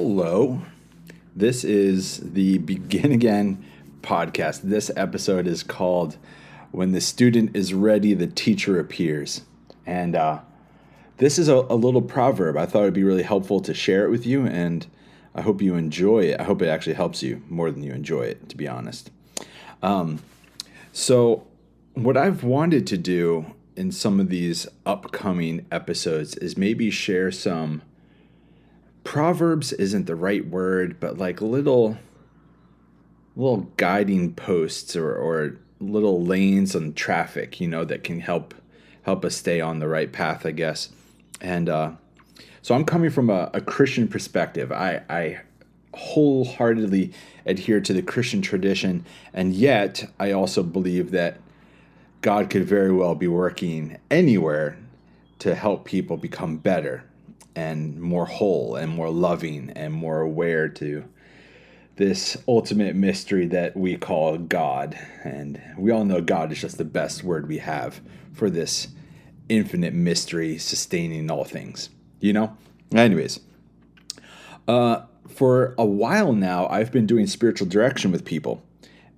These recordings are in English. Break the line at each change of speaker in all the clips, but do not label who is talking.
Hello. This is the Begin Again podcast. This episode is called When the Student is Ready, the Teacher Appears. And this is a little proverb. I thought it'd be really helpful to share it with you, and I hope you enjoy it. I hope it actually helps you more than you enjoy it, to be honest. So, what I've wanted to do in some of these upcoming episodes is maybe share some proverbs isn't the right word, but like little guiding posts or little lanes on traffic, that can help us stay on the right path, I guess. And so I'm coming from a Christian perspective. I wholeheartedly adhere to the Christian tradition, and yet I also believe that God could very well be working anywhere to help people become better and more whole and more loving and more aware to this ultimate mystery that we call God. And we all know God is just the best word we have for this infinite mystery sustaining all things, Anyways, for a while now, I've been doing spiritual direction with people.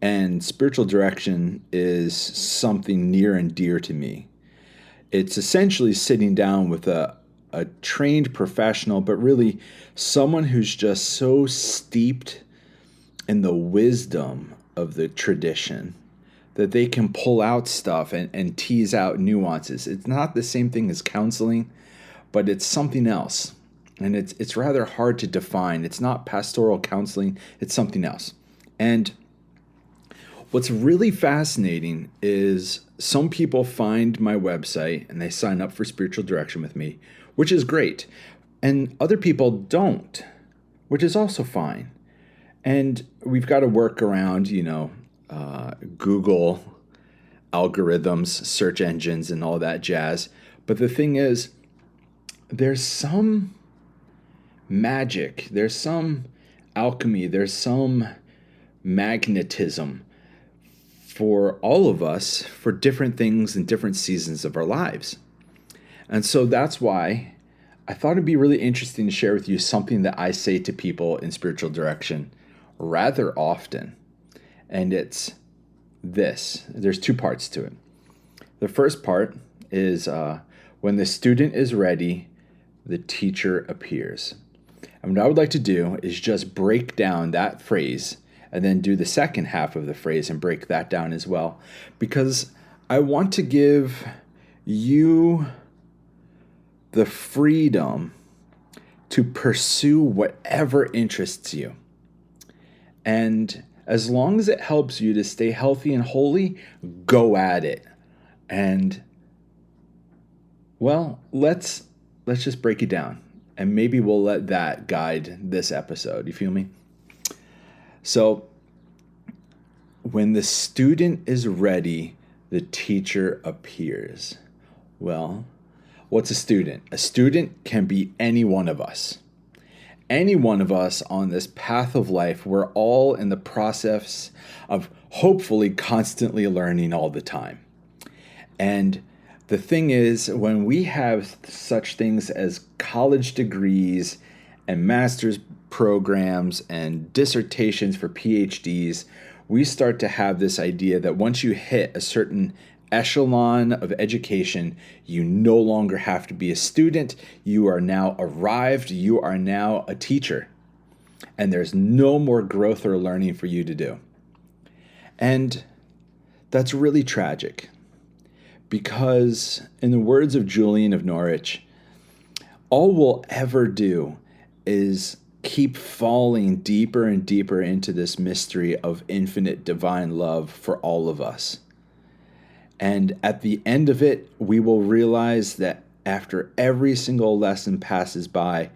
And spiritual direction is something near and dear to me. It's essentially sitting down with a trained professional, but really someone who's just so steeped in the wisdom of the tradition that they can pull out stuff and tease out nuances. It's not the same thing as counseling, but it's something else. And it's rather hard to define. It's not pastoral counseling, it's something else. And what's really fascinating is some people find my website and they sign up for spiritual direction with me, which is great. And other people don't, which is also fine. And we've got to work around, Google algorithms, search engines, and all that jazz. But the thing is, there's some magic, there's some alchemy, there's some magnetism for all of us for different things in different seasons of our lives. And so that's why I thought it'd be really interesting to share with you something that I say to people in spiritual direction rather often. And it's this. There's two parts to it. The first part is when the student is ready, the teacher appears. And what I would like to do is just break down that phrase and then do the second half of the phrase and break that down as well. Because I want to give you the freedom to pursue whatever interests you. And as long as it helps you to stay healthy and holy, go at it. And well, let's just break it down. And maybe we'll let that guide this episode. You feel me? So, when the student is ready, the teacher appears. Well, what's a student? A student can be any one of us. Any one of us on this path of life. We're all in the process of hopefully constantly learning all the time. And the thing is, when we have such things as college degrees and master's programs and dissertations for PhDs, we start to have this idea that once you hit a certain echelon of education, you no longer have to be a student. You are now arrived. You are now a teacher. And there's no more growth or learning for you to do. And that's really tragic. Because in the words of Julian of Norwich, all we'll ever do is keep falling deeper and deeper into this mystery of infinite divine love for all of us. And at the end of it, we will realize that after every single lesson passes by,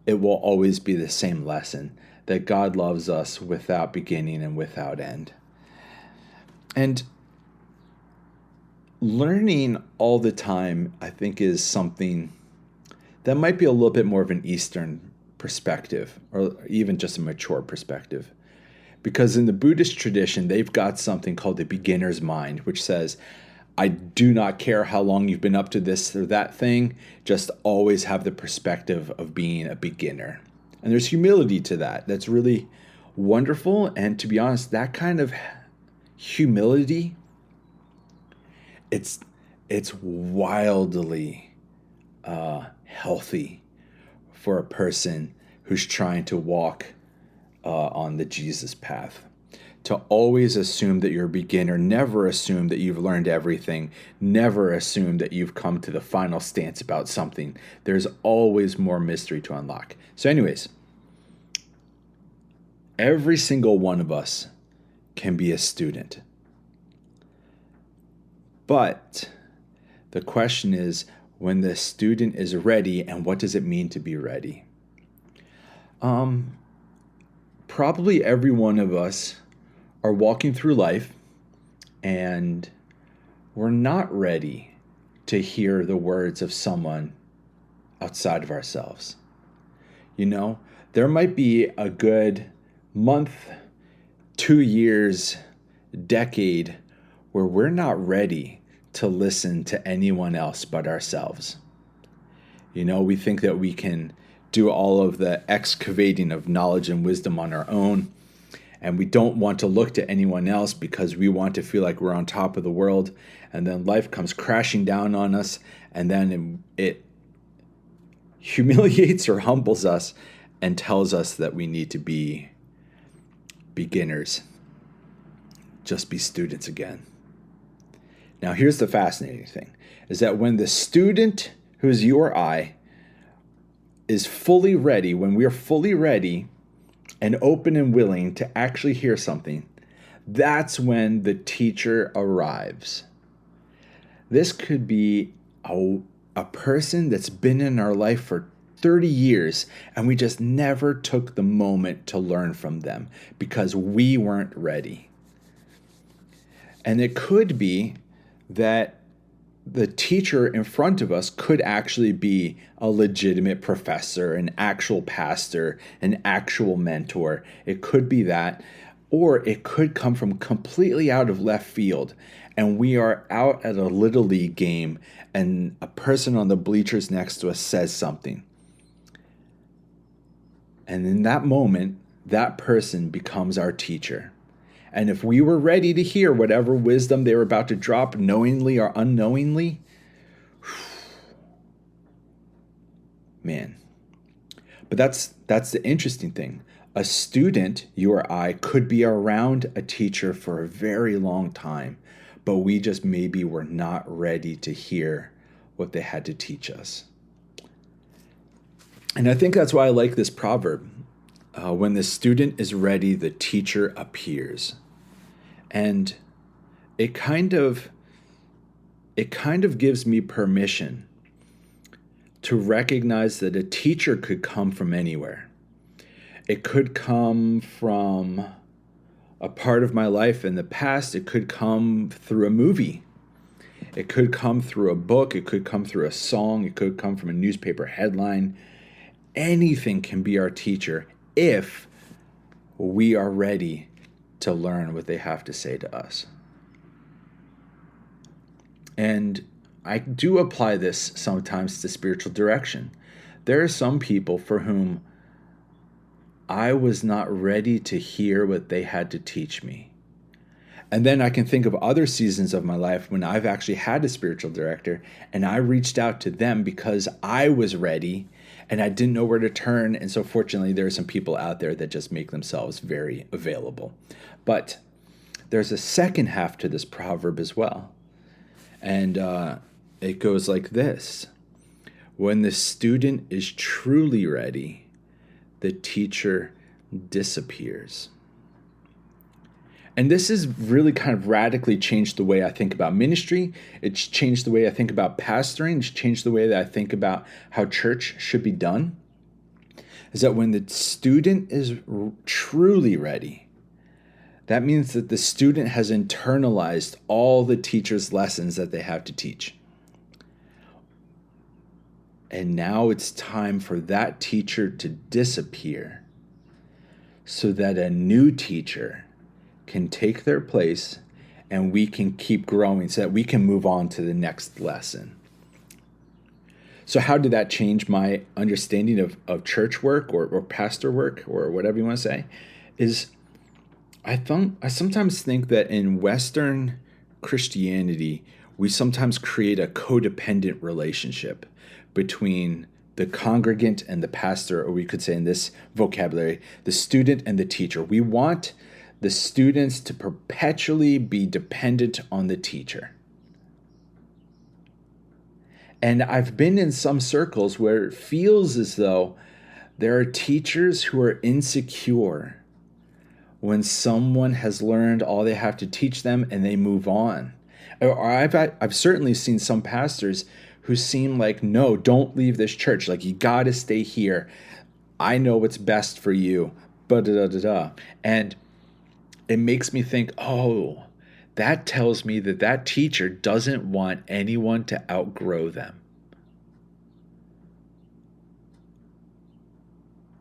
it will always be the same lesson, that God loves us without beginning and without end. And learning all the time, I think, is something that might be a little bit more of an Eastern perspective, or even just a mature perspective. Because in the Buddhist tradition, they've got something called the beginner's mind, which says, I do not care how long you've been up to this or that thing, just always have the perspective of being a beginner. And there's humility to that. That's really wonderful. And to be honest, that kind of humility, it's wildly healthy for a person who's trying to walk on the Jesus path. To always assume that you're a beginner, never assume that you've learned everything, never assume that you've come to the final stance about something. There's always more mystery to unlock. So anyways, every single one of us can be a student. But the question is, when the student is ready, and what does it mean to be ready? Probably every one of us are walking through life and we're not ready to hear the words of someone outside of ourselves. You know, there might be a good month, 2 years, decade where we're not ready to listen to anyone else but ourselves. You know, we think that we can do all of the excavating of knowledge and wisdom on our own. And we don't want to look to anyone else because we want to feel like we're on top of the world. And then life comes crashing down on us. And then it humiliates or humbles us and tells us that we need to be beginners. Just be students again. Now, here's the fascinating thing, is that when the student, who is you or I, is fully ready, when we are fully ready and open and willing to actually hear something, that's when the teacher arrives. This could be a person that's been in our life for 30 years and we just never took the moment to learn from them because we weren't ready. And it could be that the teacher in front of us could actually be a legitimate professor, an actual pastor, an actual mentor. It could be that, or it could come from completely out of left field. And we are out at a Little League game and a person on the bleachers next to us says something. And in that moment, that person becomes our teacher. And if we were ready to hear whatever wisdom they were about to drop, knowingly or unknowingly, man. But that's the interesting thing. A student, you or I, could be around a teacher for a very long time, but we just maybe were not ready to hear what they had to teach us. And I think that's why I like this proverb. When the student is ready, the teacher appears. And it kind of gives me permission to recognize that a teacher could come from anywhere. It could come from a part of my life in the past. It could come through a movie. It could come through a book. It could come through a song. It could come from a newspaper headline. Anything can be our teacher if we are ready to learn what they have to say to us. And I do apply this sometimes to spiritual direction. There are some people for whom I was not ready to hear what they had to teach me. And then I can think of other seasons of my life when I've actually had a spiritual director and I reached out to them because I was ready and I didn't know where to turn. And so fortunately, there are some people out there that just make themselves very available. But there's a second half to this proverb as well. And it goes like this. When the student is truly ready, the teacher disappears. And this has really kind of radically changed the way I think about ministry. It's changed the way I think about pastoring. It's changed the way that I think about how church should be done. Is that when the student is truly ready, that means that the student has internalized all the teacher's lessons that they have to teach. And now it's time for that teacher to disappear so that a new teacher can take their place and we can keep growing so that we can move on to the next lesson. So how did that change my understanding of church work or pastor work or whatever you want to say? Is I sometimes think that in Western Christianity, we sometimes create a codependent relationship between the congregant and the pastor, or we could say in this vocabulary, the student and the teacher. We want the students to perpetually be dependent on the teacher. And I've been in some circles where it feels as though there are teachers who are insecure when someone has learned all they have to teach them and they move on. Or I've certainly seen some pastors who seem like, no, don't leave this church. Like, you got to stay here. I know what's best for you. And it makes me think, oh, that tells me that that teacher doesn't want anyone to outgrow them.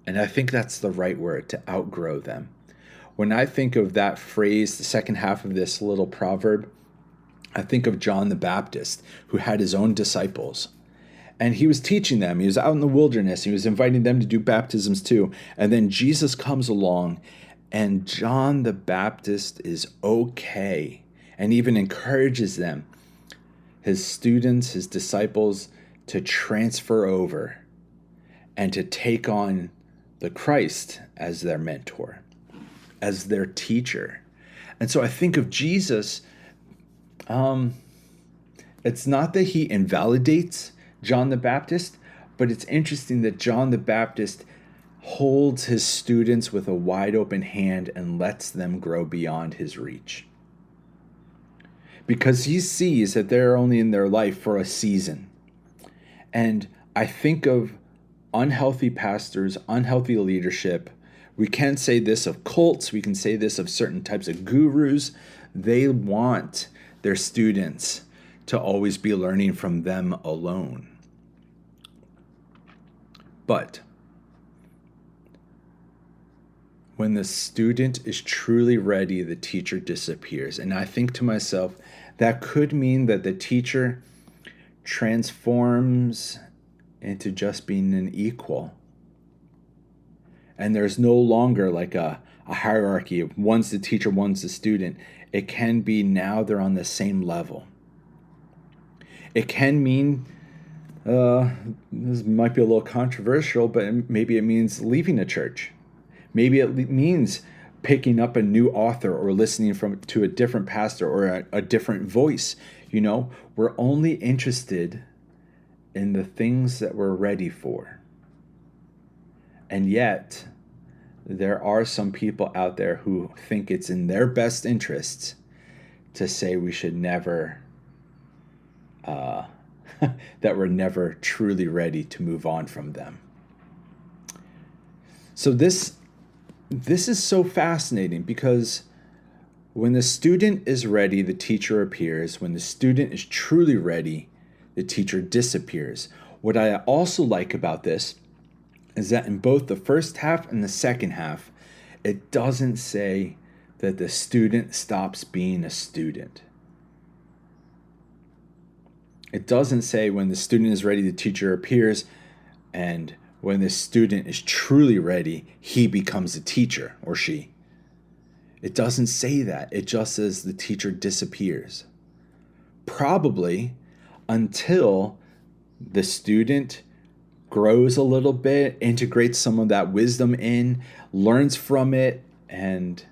And I think that's the right word, to outgrow them. When I think of that phrase, the second half of this little proverb, I think of John the Baptist, who had his own disciples. And he was teaching them. He was out in the wilderness. He was inviting them to do baptisms too. And then Jesus comes along, and John the Baptist is okay and even encourages them, his students, his disciples, to transfer over and to take on the Christ as their mentor, as their teacher. And so I think of Jesus, it's not that he invalidates John the Baptist, but it's interesting that John the Baptist holds his students with a wide open hand and lets them grow beyond his reach. Because he sees that they're only in their life for a season. And I think of unhealthy pastors, unhealthy leadership. We can say this of cults. We can say this of certain types of gurus. They want their students to always be learning from them alone. But when the student is truly ready, the teacher disappears. And I think to myself, that could mean that the teacher transforms into just being an equal. And there's no longer like a hierarchy of one's the teacher, one's the student. It can be now they're on the same level. It can mean, this might be a little controversial, but maybe it means leaving a church. Maybe it means picking up a new author or listening to a different pastor or a different voice. You know, we're only interested in the things that we're ready for. And yet, there are some people out there who think it's in their best interests to say we should never, that we're never truly ready to move on from them. So this is so fascinating because when the student is ready, the teacher appears. When the student is truly ready, the teacher disappears. What I also like about this is that in both the first half and the second half, it doesn't say that the student stops being a student. It doesn't say when the student is ready, the teacher appears, and when the student is truly ready, he becomes a teacher or she. It doesn't say that. It just says the teacher disappears. Probably until the student grows a little bit, integrates some of that wisdom in, learns from it, and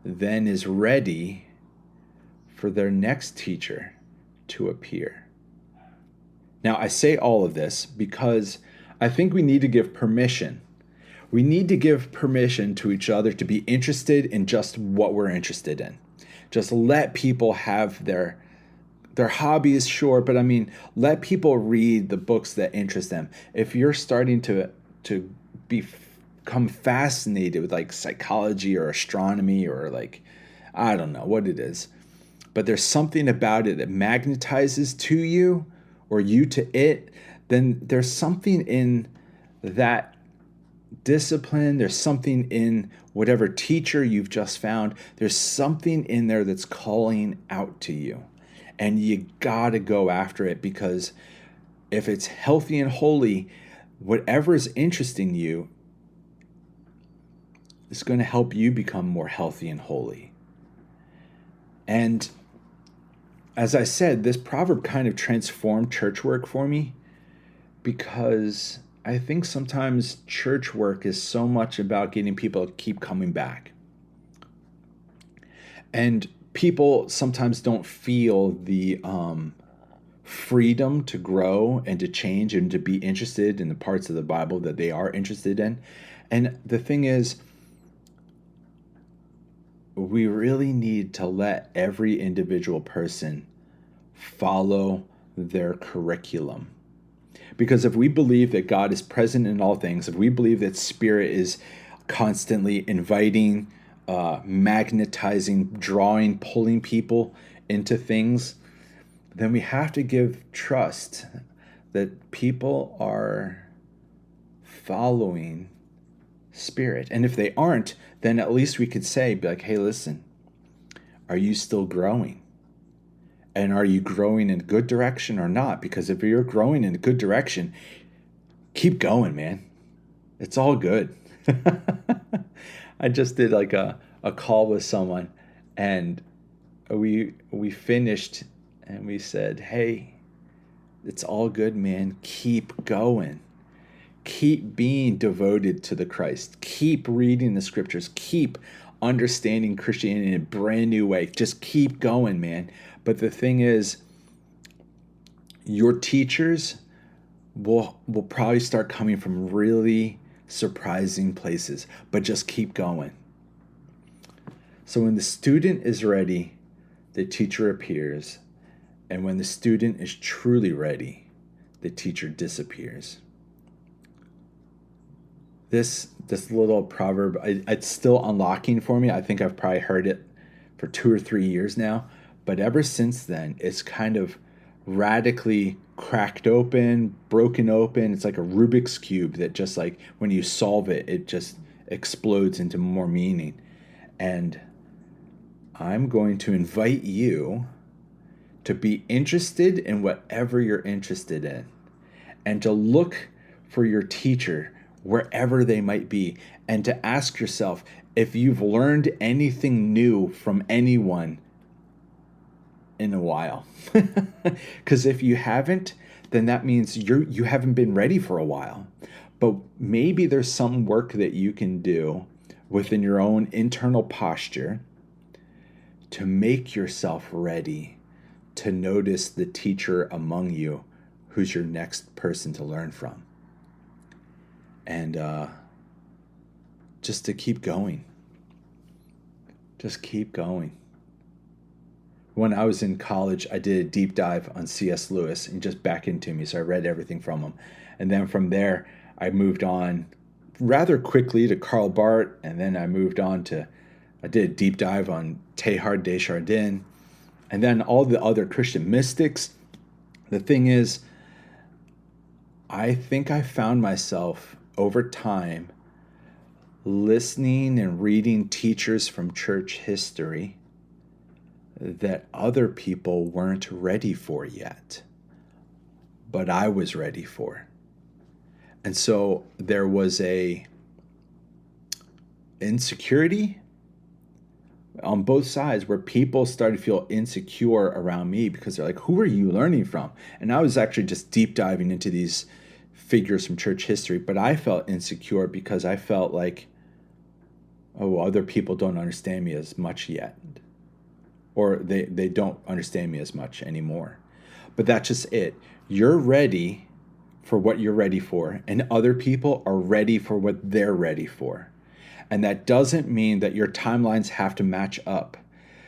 then is ready for their next teacher to appear. Now, I say all of this because I think we need to give permission. We need to give permission to each other to be interested in just what we're interested in. Just let people have their hobbies, sure, but I mean, let people read the books that interest them. If you're starting to become fascinated with like psychology or astronomy or like, I don't know what it is, but there's something about it that magnetizes to you or you to it, then there's something in that discipline, there's something in whatever teacher you've just found, there's something in there that's calling out to you. And you gotta go after it because if it's healthy and holy, whatever is interesting you is going to help you become more healthy and holy. And as I said, this proverb kind of transformed church work for me, because I think sometimes church work is so much about getting people to keep coming back. And people sometimes don't feel the freedom to grow and to change and to be interested in the parts of the Bible that they are interested in. And the thing is, we really need to let every individual person follow their curriculum. Because if we believe that God is present in all things, if we believe that Spirit is constantly inviting, magnetizing, drawing, pulling people into things, then we have to give trust that people are following Spirit. And if they aren't, then at least we could say, be like, hey, listen, are you still growing? And are you growing in a good direction or not? Because if you're growing in a good direction, keep going, man. It's all good. I just did like a call with someone, and we finished and we said, hey, it's all good, man. Keep going. Keep being devoted to the Christ. Keep reading the scriptures. Keep understanding Christianity in a brand new way. Just keep going, man. But the thing is, your teachers will probably start coming from really surprising places, but just keep going. So when the student is ready, the teacher appears. And when the student is truly ready, the teacher disappears. This little proverb, it's still unlocking for me. I think I've probably heard it for 2 or 3 years now. But ever since then, it's kind of radically cracked open, broken open. It's like a Rubik's Cube that just like when you solve it, it just explodes into more meaning. And I'm going to invite you to be interested in whatever you're interested in, and to look for your teacher wherever they might be, and to ask yourself if you've learned anything new from anyone in a while. Because if you haven't, then that means you haven't been ready for a while. But maybe there's some work that you can do within your own internal posture to make yourself ready to notice the teacher among you who's your next person to learn from. And just to keep going. Just keep going. When I was in college, I did a deep dive on C.S. Lewis, and just back into me, so I read everything from him. And then from there, I moved on rather quickly to Karl Barth, and then I did a deep dive on Teilhard de Chardin, and then all the other Christian mystics. The thing is, I think I found myself over time listening and reading teachers from church history that other people weren't ready for yet, but I was ready for. And so there was a insecurity on both sides where people started to feel insecure around me because they're like, who are you learning from? And I was actually just deep diving into these figures from church history, but I felt insecure because I felt like, oh, other people don't understand me as much yet. Or they don't understand me as much anymore. But that's just it. You're ready for what you're ready for, and other people are ready for what they're ready for. And that doesn't mean that your timelines have to match up.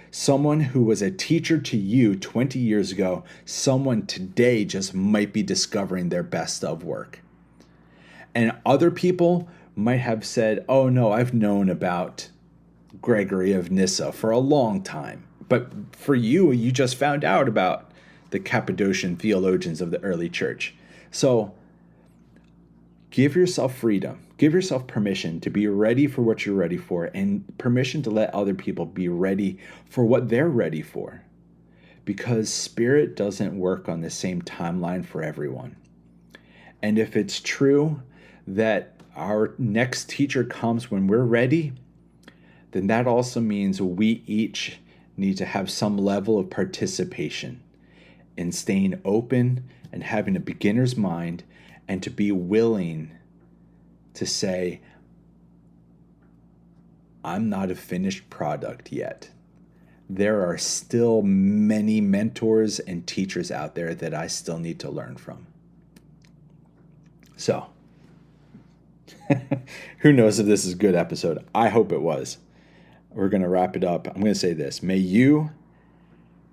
Someone who was a teacher to you 20 years ago, someone today just might be discovering their best of work. And other people might have said, oh no, I've known about Gregory of Nyssa for a long time. But for you, you just found out about the Cappadocian theologians of the early church. So give yourself freedom. Give yourself permission to be ready for what you're ready for, and permission to let other people be ready for what they're ready for. Because Spirit doesn't work on the same timeline for everyone. And if it's true that our next teacher comes when we're ready, then that also means we each need to have some level of participation in staying open and having a beginner's mind, and to be willing to say, I'm not a finished product yet. There are still many mentors and teachers out there that I still need to learn from. So, who knows if this is a good episode? I hope it was. We're going to wrap it up. I'm going to say this. May you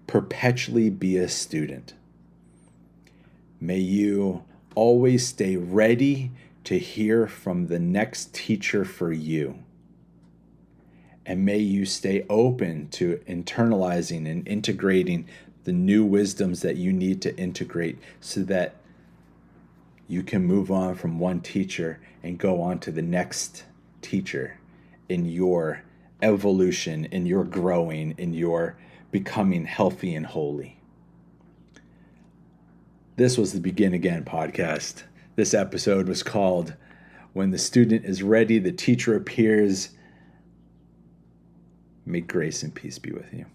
perpetually be a student. May you always stay ready to hear from the next teacher for you. And may you stay open to internalizing and integrating the new wisdoms that you need to integrate so that you can move on from one teacher and go on to the next teacher in your evolution, in your growing, in your becoming healthy and holy. This was the Begin Again podcast. This episode was called When the Student is Ready, the Teacher Appears. May grace and peace be with you.